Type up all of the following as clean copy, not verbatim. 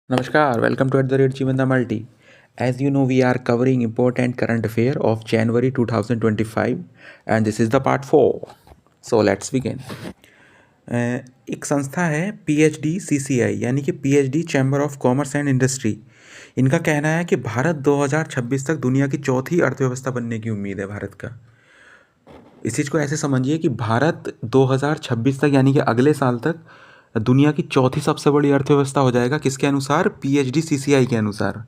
Namaskar, welcome to @Jeevan the Multi. As you know, we are covering important current affair of January 2025 and this is the part 4. So let's begin. एक संस्था है PhD CCI यानी कि PhD chamber of commerce and industry. इनका कहना है कि भारत 2026 तक दुनिया की चौथी अर्थव्यवस्था बनने की उम्मीद है भारत का। इस चीज़ को ऐसे समझिए कि भारत 2026 तक यानी कि अगले साल तक दुनिया की चौथी सबसे बड़ी अर्थव्यवस्था हो जाएगा। किसके अनुसार? PhD CCI के अनुसार।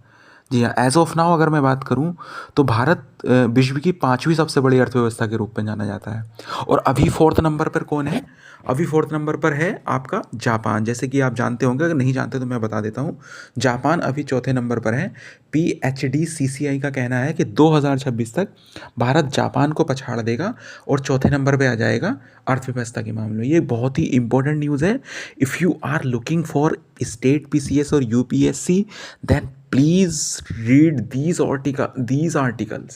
जी हाँ, एज ऑफ नाउ अगर मैं बात करूं तो भारत विश्व की पांचवी सबसे बड़ी अर्थव्यवस्था के रूप में जाना जाता है। और अभी फोर्थ नंबर पर कौन है? अभी फोर्थ नंबर पर है आपका जापान। जैसे कि आप जानते होंगे, अगर नहीं जानते तो मैं बता देता हूँ। जापान अभी चौथे नंबर पर है। PhD CCI का कहना है कि 2026 तक भारत जापान को पछाड़ देगा और चौथे नंबर पे आ जाएगा अर्थव्यवस्था के मामले में। ये बहुत ही इंपॉर्टेंट न्यूज़ है। If you are looking for state PCS और UPSC then please read these articles.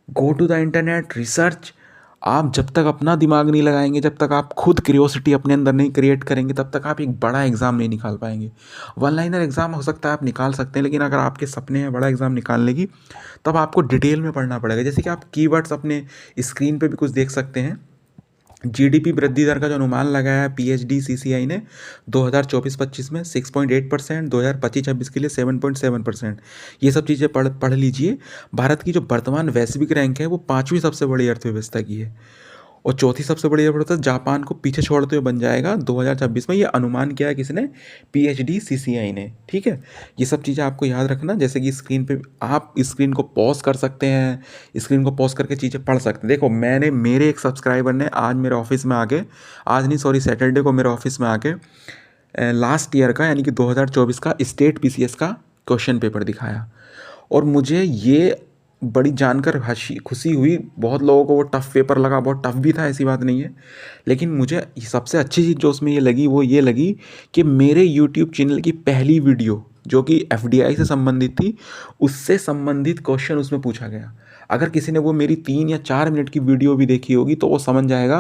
Go to the internet, research. आप जब तक अपना दिमाग नहीं लगाएंगे, जब तक आप खुद क्यूरियोसिटी अपने अंदर नहीं क्रिएट करेंगे, तब तक आप एक बड़ा एग्ज़ाम नहीं निकाल पाएंगे। वन लाइनर एग्ज़ाम हो सकता है आप निकाल सकते हैं, लेकिन अगर आपके सपने हैं बड़ा एग्ज़ाम निकालने की, तब आपको डिटेल में पढ़ना पड़ेगा। जैसे कि आप कीवर्ड्स अपने स्क्रीन पे भी कुछ देख सकते हैं। GDP वृद्धि दर का जो अनुमान लगाया है PhD CCI ने 2024-25 में 6.8%, 2025-26 के लिए 7.7%। ये सब चीज़ें पढ़ लीजिए। भारत की जो वर्तमान वैश्विक रैंक है वो पाँचवीं सबसे बड़ी अर्थव्यवस्था की है और चौथी सबसे बड़ी अर्थव्यवस्था जापान को पीछे छोड़ते हुए बन जाएगा 2026 में। ये अनुमान किया है किसने? PhD CCI ने। ठीक है, ये सब चीज़ें आपको याद रखना। जैसे कि स्क्रीन पे आप स्क्रीन को पॉज कर सकते हैं, स्क्रीन को पॉज करके चीज़ें पढ़ सकते हैं। देखो, मेरे एक सब्सक्राइबर ने आज मेरे ऑफिस में आके, आज नहीं सॉरी सैटरडे को मेरे ऑफिस में आके लास्ट ईयर का यानी कि 2024 का स्टेट PCS का क्वेश्चन पेपर दिखाया और मुझे ये बड़ी जानकर खुशी हुई। बहुत लोगों को वो टफ़ पेपर लगा, बहुत टफ़ भी था, ऐसी बात नहीं है। लेकिन मुझे सबसे अच्छी चीज़ जो उसमें ये लगी वो ये लगी कि मेरे यूट्यूब चैनल की पहली वीडियो जो कि FDI से संबंधित थी, उससे संबंधित क्वेश्चन उसमें पूछा गया। अगर किसी ने वो मेरी 3 या 4 मिनट की वीडियो भी देखी होगी तो वो समझ जाएगा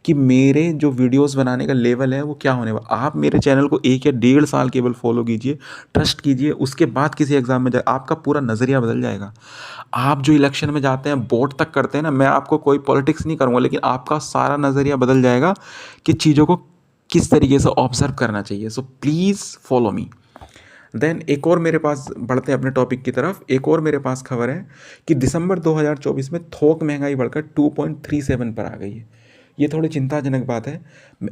कि मेरे जो वीडियोस बनाने का लेवल है वो क्या होने वाला। आप मेरे चैनल को 1 या 1.5 साल केवल फॉलो कीजिए, ट्रस्ट कीजिए, उसके बाद किसी एग्ज़ाम में जाए, आपका पूरा नज़रिया बदल जाएगा। आप जो इलेक्शन में जाते हैं, वोट तक करते हैं ना, मैं आपको कोई पॉलिटिक्स नहीं करूँगा, लेकिन आपका सारा नज़रिया बदल जाएगा कि चीज़ों को किस तरीके से ऑब्जर्व करना चाहिए। So please follow me. Then एक और मेरे पास, बढ़ते हैं अपने टॉपिक की तरफ, एक और मेरे पास खबर है कि दिसंबर 2024 में थोक महंगाई बढ़कर 2.37 पर आ गई है। ये थोड़ी चिंताजनक बात है।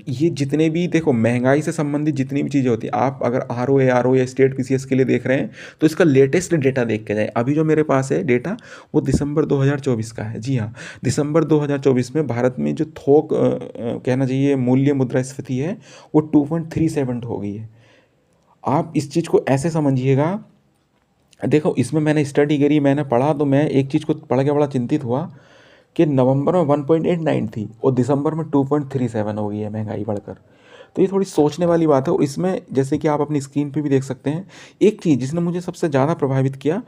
ये जितने भी, देखो, महंगाई से संबंधित जितनी भी चीज़ें होती हैं, आप अगर ROA या स्टेट PCS के लिए देख रहे हैं तो इसका लेटेस्ट डेटा देख के जाए। अभी जो मेरे पास है डेटा वो दिसंबर 2024 का है। जी हाँ, दिसंबर 2024 में भारत में जो थोक कहना चाहिए मूल्य मुद्रास्फीति है वो 2.37 हो गई है। आप इस चीज़ को ऐसे समझिएगा। देखो, इसमें मैंने स्टडी करी, मैंने पढ़ा, तो मैं एक चीज़ को पढ़ के बड़ा चिंतित हुआ कि नवंबर में 1.89 थी और दिसंबर में 2.37 हो गई है महंगाई बढ़कर। तो ये थोड़ी सोचने वाली बात है। और इसमें जैसे कि आप अपनी स्क्रीन पे भी देख सकते हैं, एक चीज़ जिसने मुझे सबसे ज़्यादा प्रभावित किया,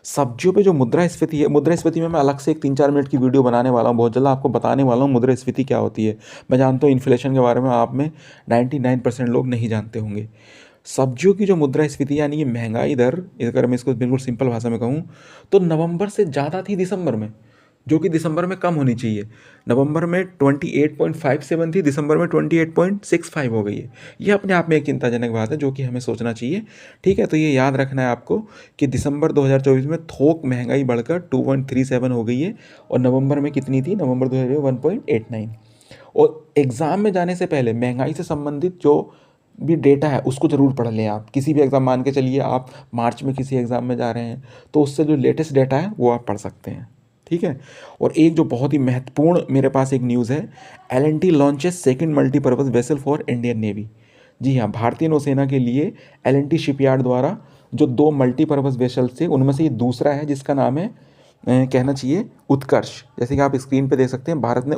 सब्जियों पे जो मुद्रास्फीति है। मुद्रास्फीति में मैं अलग से एक 3-4 मिनट की वीडियो बनाने वाला हूँ, बहुत जल्द आपको बताने वाला हूँ मुद्रास्फीति क्या होती है। मैं जानता हूँ इन्फ्लेशन के बारे में आप में 99% लोग नहीं जानते होंगे। सब्जियों की जो मुद्रास्फीति यानी कि महंगाई दर, अगर मैं इसको बिल्कुल सिंपल भाषा में कहूँ तो नवंबर से ज़्यादा थी दिसंबर में, जो कि दिसंबर में कम होनी चाहिए। नवंबर में 28.57 थी, दिसंबर में 28.65 हो गई है। ये अपने आप में एक चिंताजनक बात है जो कि हमें सोचना चाहिए। ठीक है, तो ये याद रखना है आपको कि दिसंबर 2024 में थोक महंगाई बढ़कर 2.37 हो गई है और नवंबर में कितनी थी? नवंबर 2024 1.89। और एग्ज़ाम में जाने से पहले महंगाई से संबंधित जो भी डेटा है उसको ज़रूर पढ़ लें। आप किसी भी एग्ज़ाम, मान के चलिए आप मार्च में किसी एग्ज़ाम में जा रहे हैं, तो उससे जो लेटेस्ट डेटा है वो आप पढ़ सकते हैं। ठीक है, और एक जो बहुत ही महत्वपूर्ण मेरे पास एक न्यूज़ है, L&T launches second multipurpose vessel for Indian navy. जी हाँ, भारतीय नौसेना के लिए L&T शिपयार्ड द्वारा जो 2 मल्टीपर्पज़ वेसल्स थे, उनमें से ये दूसरा है जिसका नाम है कहना चाहिए उत्कर्ष। जैसे कि आप स्क्रीन पे देख सकते हैं, भारत ने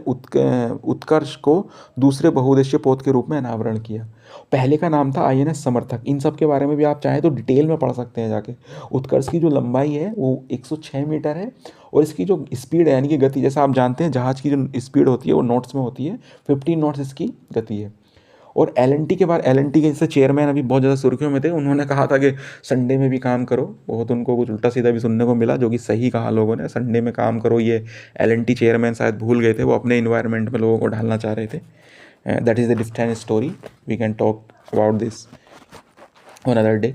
उत्कर्ष को दूसरे बहुउद्देशीय पोत के रूप में अनावरण किया। पहले का नाम था INS समर्थक। इन सब के बारे में भी आप चाहें तो डिटेल में पढ़ सकते हैं जाके। उत्कर्ष की जो लंबाई है वो 106 मीटर है और इसकी जो स्पीड है यानी कि गति, जैसा आप जानते हैं जहाज़ की जो स्पीड होती है वो नोट्स में होती है, 15 नॉट्स इसकी गति है। और एल के बारे एल के जैसे चेयरमैन अभी बहुत ज़्यादा सुर्खियों में थे, उन्होंने कहा था कि संडे में भी काम करो। बहुत उनको कुछ उल्टा सीधा भी सुनने को मिला, जो कि सही कहा लोगों ने, संडे में काम करो। ये एल चेयरमैन शायद भूल गए थे, वो अपने इन्वायरमेंट में लोगों को डालना चाह रहे थे। That is the different story, we can talk about this on other day.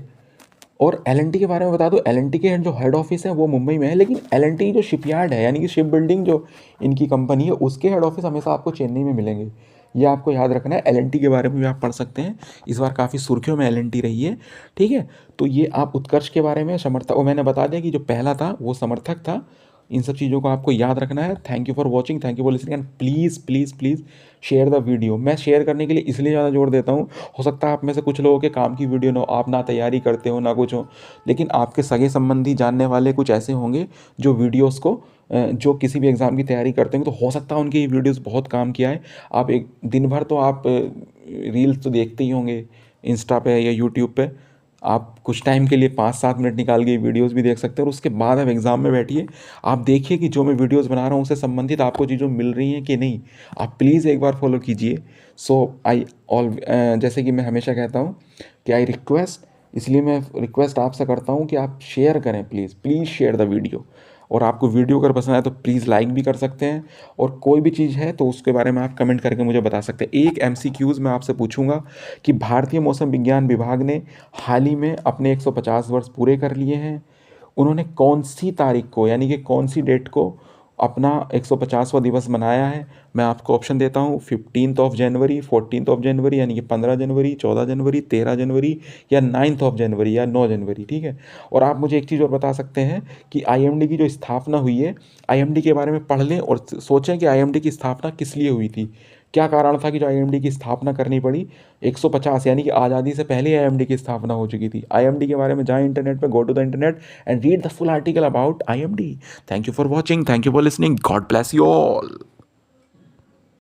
और एल के बारे में बता दो, एल के जो हेड ऑफिस है वो मुंबई में है, लेकिन एल की जो शिपयार्ड है, यानी कि शिप बिल्डिंग जो इनकी कंपनी है, उसके हेड ऑफिस हमेशा आपको चेन्नई में मिलेंगे। ये आपको याद रखना है। एल के बारे में भी आप पढ़ सकते हैं, इस बार काफ़ी सुर्खियों में एल रही है, ठीक है। तो ये आप उत्कर्ष के बारे में, समर्थक, वो मैंने बता दिया कि जो पहला था वो समर्थक था। इन सब चीज़ों को आपको याद रखना है। Thank you for watching, thank you for listening, and please please please share the video. मैं शेयर करने के लिए इसलिए ज़्यादा जोर देता हूँ, हो सकता है आप में से कुछ लोगों के काम की वीडियो ना हो, आप ना तैयारी करते हो ना कुछ हो, लेकिन आपके सगे संबंधी जानने वाले कुछ ऐसे होंगे जो वीडियोज़ को जो किसी भी एग्ज़ाम की तैयारी करते हैं, तो हो सकता है उनकी ये वीडियोज़ बहुत काम किया है। आप एक दिन भर तो आप रील्स तो देखते ही होंगे इंस्टा पे या यूट्यूब पे, आप कुछ टाइम के लिए 5-7 मिनट निकाल के वीडियोज़ भी देख सकते हैं, और उसके बाद आप एग्ज़ाम में बैठिए, आप देखिए कि जो मैं वीडियोज़ बना रहा हूँ उससे संबंधित आपको चीज़ें मिल रही हैं कि नहीं। आप प्लीज़ एक बार फॉलो कीजिए। जैसे कि मैं हमेशा कहता हूँ कि आई रिक्वेस्ट, इसलिए मैं रिक्वेस्ट आपसे करता हूँ कि आप शेयर करें, please please share the video. और आपको वीडियो अगर पसंद आए तो प्लीज़ लाइक भी कर सकते हैं, और कोई भी चीज़ है तो उसके बारे में आप कमेंट करके मुझे बता सकते हैं। एक MCQs मैं आपसे पूछूंगा कि भारतीय मौसम विज्ञान विभाग ने हाल ही में अपने 150 वर्ष पूरे कर लिए हैं, उन्होंने कौन सी तारीख को, यानी कि कौन सी डेट को अपना 150वां दिवस मनाया है। मैं आपको ऑप्शन देता हूँ, 15 जनवरी, 14 जनवरी, यानी कि 15 जनवरी, 14 जनवरी, 13 जनवरी, या 9 जनवरी, या 9 जनवरी, ठीक है। और आप मुझे एक चीज़ और बता सकते हैं कि IMD की जो स्थापना हुई है, IMD के बारे में पढ़ लें और सोचें कि IMD की स्थापना किस लिए हुई थी, क्या कारण था कि जो IMD की स्थापना करनी पड़ी। 150, यानी कि आज़ादी से पहले IMD की स्थापना हो चुकी थी। IMD के बारे में जाएं इंटरनेट पे, go to the internet and read the full article about IMD। Thank you for watching, thank you for listening, God bless you all.